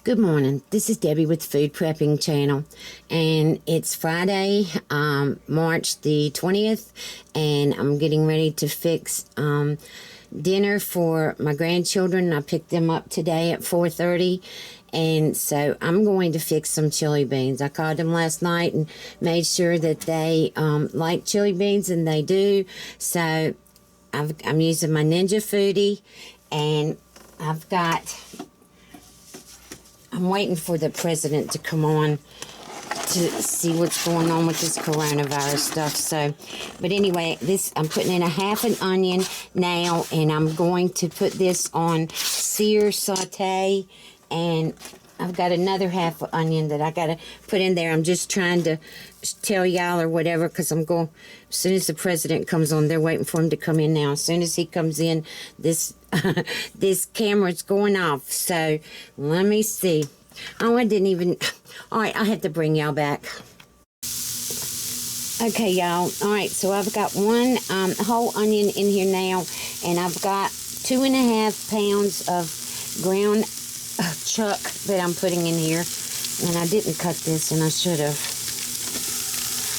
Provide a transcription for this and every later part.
Good morning. This is Debbie with Food Prepping Channel, and it's Friday, March the 20th, and I'm getting ready to fix dinner for my grandchildren. I picked them up today at 4:30, and so I'm going to fix some chili beans. I called them last night and made sure that they like chili beans, and they do. So I'm using my Ninja Foodi, and I'm waiting for the president to come on to see what's going on with this coronavirus stuff. So, but anyway, I'm putting in a half an onion now, and I'm going to put this on sear saute, and I've got another half an onion that I got to put in there. I'm just trying to tell y'all or whatever, because I'm going, as soon as the president comes on, they're waiting for him to come in now. As soon as he comes in, this camera's going off. So let me see. Oh, I didn't even, all right, I have to bring y'all back. Okay, y'all. All right, so I've got one whole onion in here now, and I've got 2.5 pounds of ground chuck that I'm putting in here. And I didn't cut this, and I should have.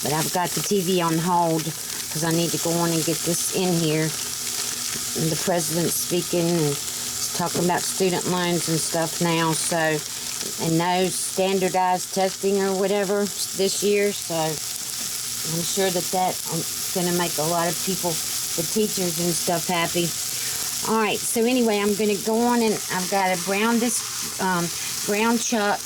But I've got the TV on hold because I need to go on and get this in here. And the president's speaking and he's talking about student loans and stuff now. So, and no standardized testing or whatever this year. So I'm sure that's going to make a lot of people, the teachers and stuff, happy. All right, so anyway, I'm going to go on, and I've got to brown this brown chuck,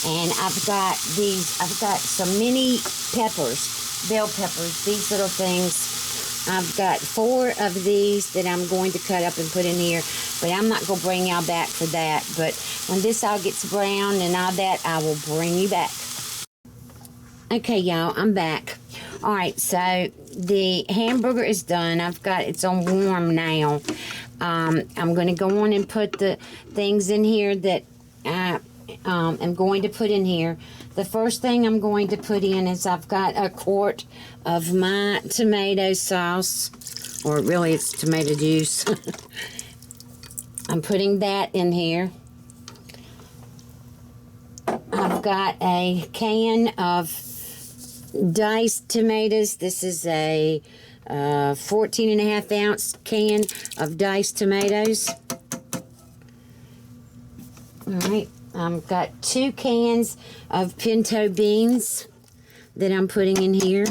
and I've got some mini peppers, bell peppers, these little things. I've got 4 of these that I'm going to cut up and put in here, but I'm not going to bring y'all back for that. But when this all gets brown and all that, I will bring you back. Okay, y'all, I'm back. All right, so the hamburger is done. It's on warm now. I'm going to go on and put the things in here that I'm going to put in here. The first thing I'm going to put in is I've got a quart of my tomato sauce, or really it's tomato juice. I'm putting that in here. I've got a can of diced tomatoes. This is a 14.5 ounce can of diced tomatoes. All right, I've got 2 cans of pinto beans that I'm putting in here.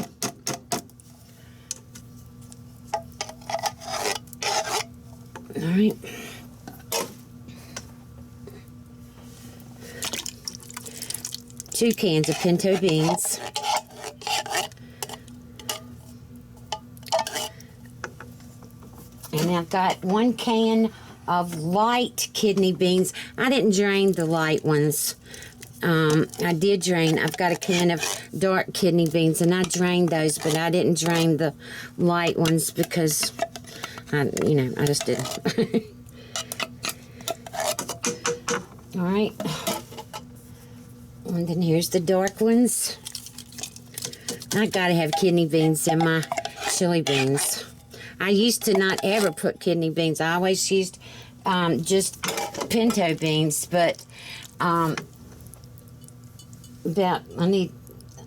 All right. Two cans of pinto beans. And I've got 1 can of light kidney beans. I didn't drain the light ones. I did drain. I've got a can of dark kidney beans, and I drained those, but I didn't drain the light ones because, I just didn't. All right. And then here's the dark ones. I gotta have kidney beans in my chili beans. I used to not ever put kidney beans. I always used just pinto beans, but I need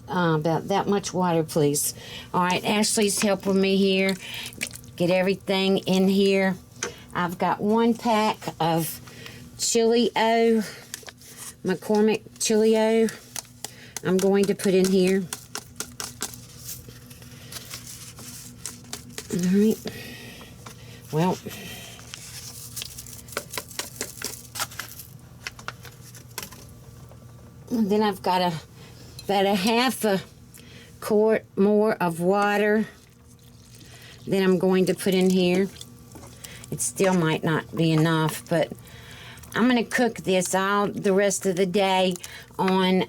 about that much water, please. All right, Ashley's helping me here. Get everything in here. I've got 1 pack of Chili-O, McCormick Chili-O. I'm going to put in here. All right. Well, and then I've got about a half a quart more of water that I'm going to put in here. It still might not be enough, but I'm going to cook this all the rest of the day on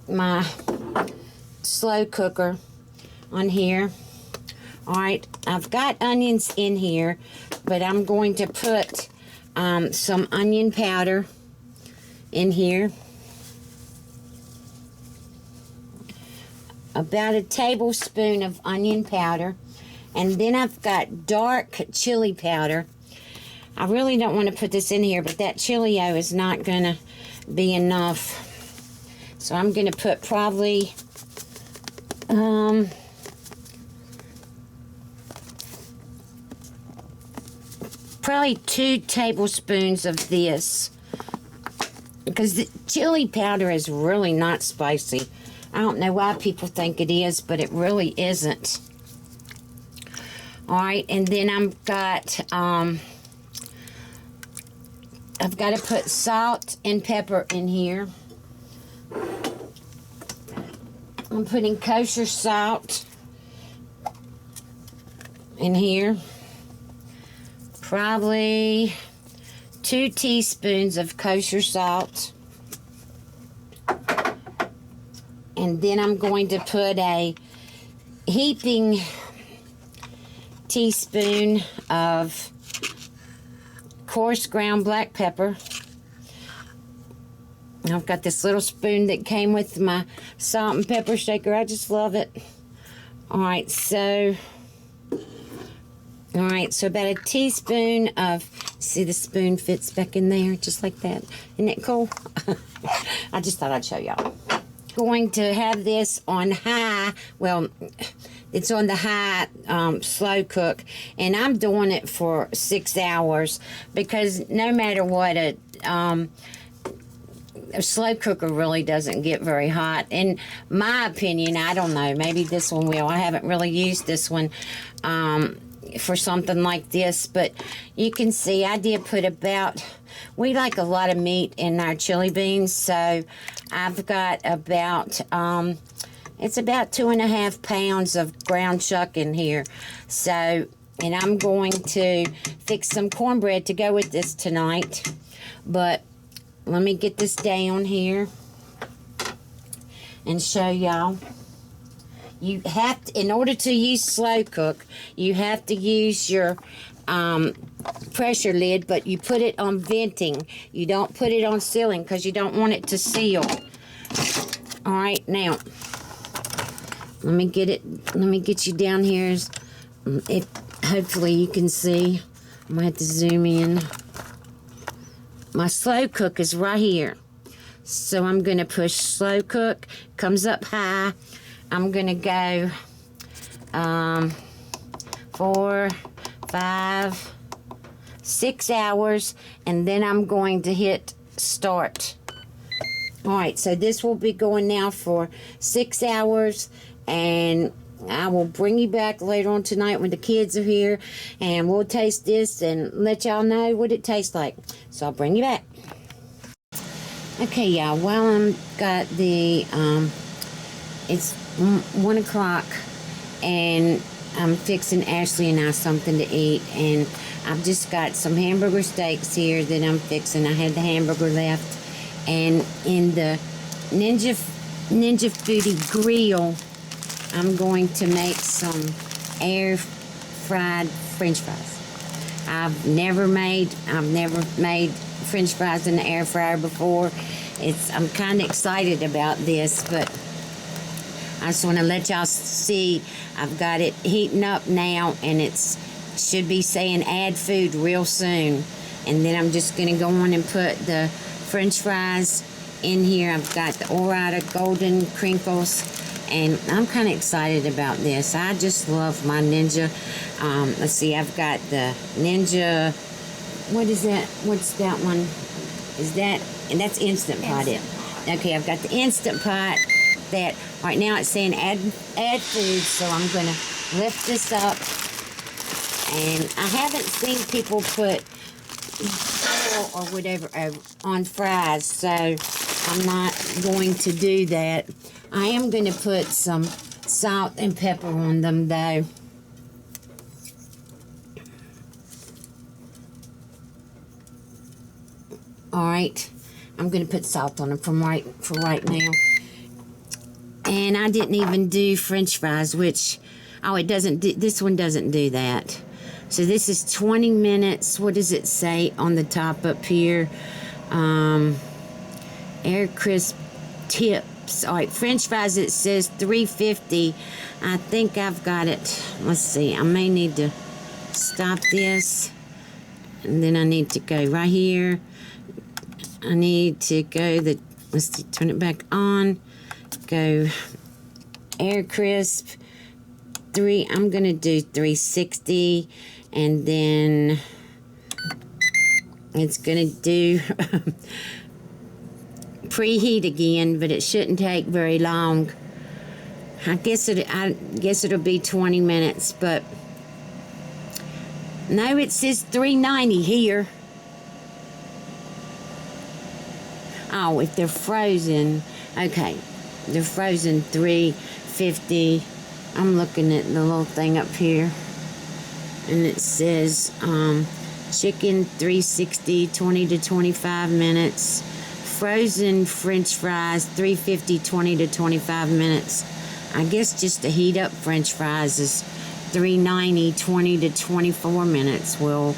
my slow cooker on here. All right, I've got onions in here, but I'm going to put some onion powder in here. About a tablespoon of onion powder. And then I've got dark chili powder. I really don't want to put this in here, but that chili-o is not going to be enough. So I'm going to put probably, probably 2 tablespoons of this. Because the chili powder is really not spicy. I don't know why people think it is, but it really isn't. Alright, and then I've got to put salt and pepper in here. I'm putting kosher salt in here. Probably 2 teaspoons of kosher salt. And then I'm going to put a heaping teaspoon of coarse ground black pepper. I've got this little spoon that came with my salt and pepper shaker. I just love it. Alright, so about a teaspoon of, see the spoon fits back in there just like that. Isn't that cool? I just thought I'd show y'all. Going to have this on high, well, it's on the high slow cook, and I'm doing it for 6 hours because no matter what, a slow cooker really doesn't get very hot. In my opinion, I don't know, maybe this one will. I haven't really used this one for something like this, but you can see I did put about, we like a lot of meat in our chili beans, so I've got about, it's about 2.5 pounds of ground chuck in here. So, and I'm going to fix some cornbread to go with this tonight, but let me get this down here and show y'all. You have to, in order to use slow cook, you have to use your pressure lid, but you put it on venting. You don't put it on sealing because you don't want it to seal. All right, now let me get you down here. Hopefully you can see. I'm gonna have to zoom in. My slow cook is right here, so I'm gonna push slow cook. Comes up high. I'm gonna go 4, 5, 6 hours, and then I'm going to hit start. Alright, so this will be going now for 6 hours, and I will bring you back later on tonight when the kids are here, and we'll taste this and let y'all know what it tastes like. So I'll bring you back. Okay, y'all, while I'm got the, it's 1 o'clock, and I'm fixing Ashley and I something to eat, and I've just got some hamburger steaks here that I'm fixing. I had the hamburger left, and in the Ninja Foodi Grill, I'm going to make some air fried French fries. I've never made French fries in the air fryer before. I'm kind of excited about this, but I just want to let y'all see I've got it heating up now, and it's should be saying add food real soon. And then I'm just going to go on and put the French fries in here. I've got the Ore-Ida golden crinkles, and I'm kind of excited about this. I just love my Ninja. Let's see, I've got the Ninja, what is that? What's that one? Is that, and that's Instant Pot. Okay, I've got the Instant Pot that right now it's saying add food, so I'm going to lift this up. And I haven't seen people put oil or whatever on fries, so I'm not going to do that. I am going to put some salt and pepper on them, though. Alright, I'm going to put salt on them for right now. And I didn't even do French fries, which, oh, it doesn't do, this one doesn't do that. So this is 20 minutes. What does it say on the top up here? Air crisp tips. All right, French fries, it says 350. I think I've got it. Let's see. I may need to stop this. And then I need to go right here. I need to go let's see, turn it back on. Go air crisp. I'm gonna do 360, and then it's gonna do preheat again, but it shouldn't take very long. I guess it'll be 20 minutes, but no, it says 390 here. Oh, if they're frozen, okay, they're frozen 350. I'm looking at the little thing up here, and it says chicken 360, 20 to 25 minutes. Frozen French fries 350, 20 to 25 minutes. I guess just to heat up French fries is 390, 20 to 24 minutes. Well,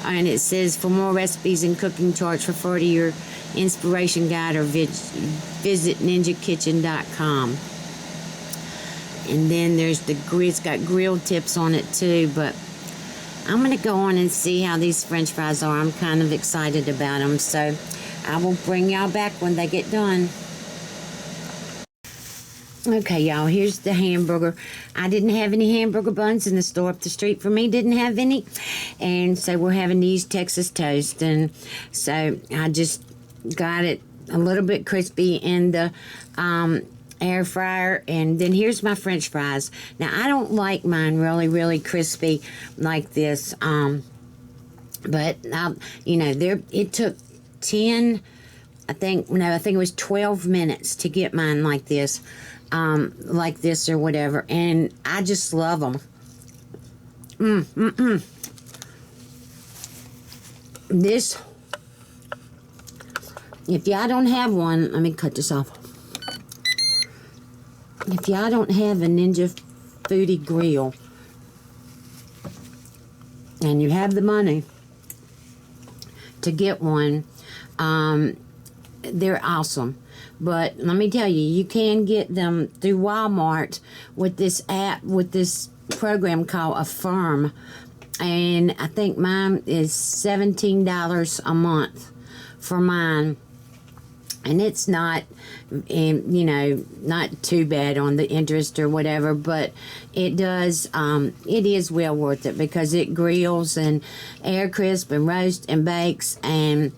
and it says for more recipes and cooking charts, refer to your inspiration guide or visit ninjakitchen.com. And then there's it's got grill tips on it too, but I'm going to go on and see how these French fries are. I'm kind of excited about them, so I will bring y'all back when they get done. Okay, y'all, here's the hamburger. I didn't have any hamburger buns in the store up the street from me. Didn't have any. And so we're having these Texas toast. And so I just got it a little bit crispy in the air fryer. And then here's my French fries. Now, I don't like mine really, really crispy like this. But, you know, it took 10, I think it was 12 minutes to get mine like this. Like this or whatever, and I just love them. This, if y'all don't have one, let me cut this off. If y'all don't have a Ninja Foodi Grill, and you have the money to get one, they're awesome. But let me tell you, you can get them through Walmart with this app, with this program called Affirm. And I think mine is $17 a month for mine. And it's not, you know, not too bad on the interest or whatever, but it does, it is well worth it because it grills and air crisp and roast and bakes, and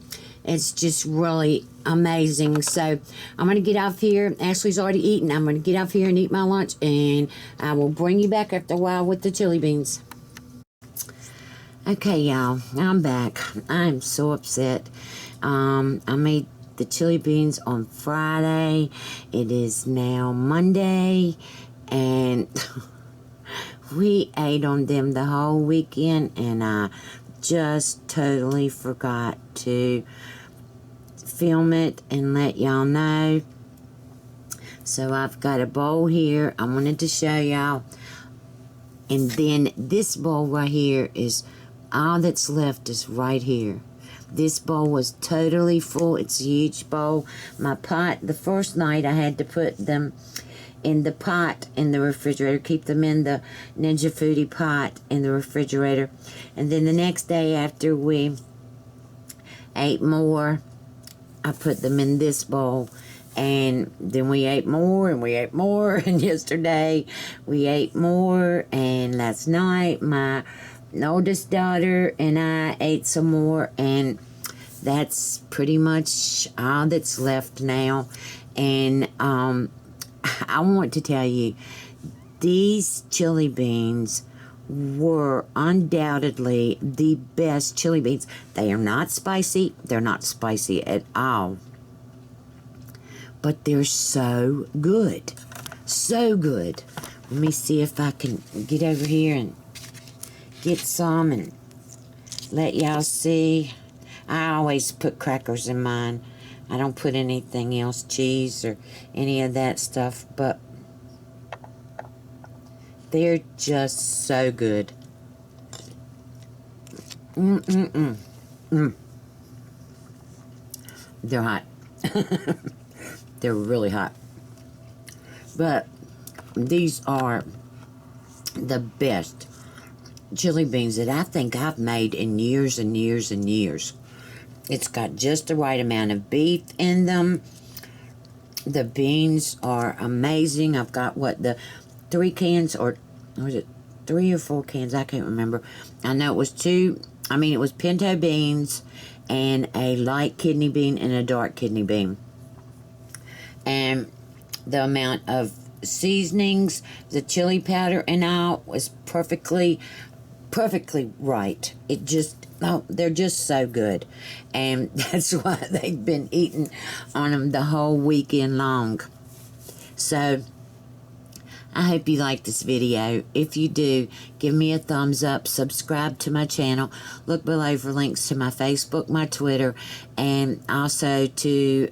it's just really amazing. So I'm going to get off here. Ashley's already eaten. I'm going to get off here and eat my lunch, and I will bring you back after a while with the chili beans. Okay, y'all, I'm back. I'm so upset. I made the chili beans on Friday. It is now Monday, and we ate on them the whole weekend, and I just totally forgot to film it and let y'all know. So I've got a bowl here I wanted to show y'all, and then this bowl right here is all that's left is right here. This bowl was totally full. It's a huge bowl. My pot, the first night I had to put them in the pot in the refrigerator, keep them in the Ninja Foodi pot in the refrigerator. And then the next day after we ate more, I put them in this bowl. And then we ate more, and we ate more, and yesterday we ate more, and last night my oldest daughter and I ate some more, and that's pretty much all that's left now. And I want to tell you, these chili beans were undoubtedly the best chili beans. They are not spicy. They're not spicy at all. But they're so good. So good. Let me see if I can get over here and get some and let y'all see. I always put crackers in mine. I don't put anything else, cheese or any of that stuff, but they're just so good. They're hot. They're really hot. But these are the best chili beans that I think I've made in years and years and years. It's got just the right amount of beef in them. The beans are amazing. I've got, the 3 cans, or was it 3 or 4 cans? I can't remember. I know it was it was pinto beans and a light kidney bean and a dark kidney bean. And the amount of seasonings, the chili powder and all was perfectly right. They're just so good. And that's why they've been eating on them the whole weekend long. So, I hope you like this video. If you do, give me a thumbs up, subscribe to my channel, look below for links to my Facebook, my Twitter, and also to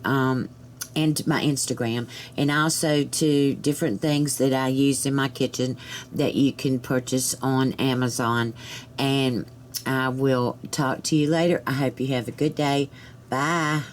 and my Instagram, and also to different things that I use in my kitchen that you can purchase on Amazon. And I will talk to you later. I hope you have a good day. Bye.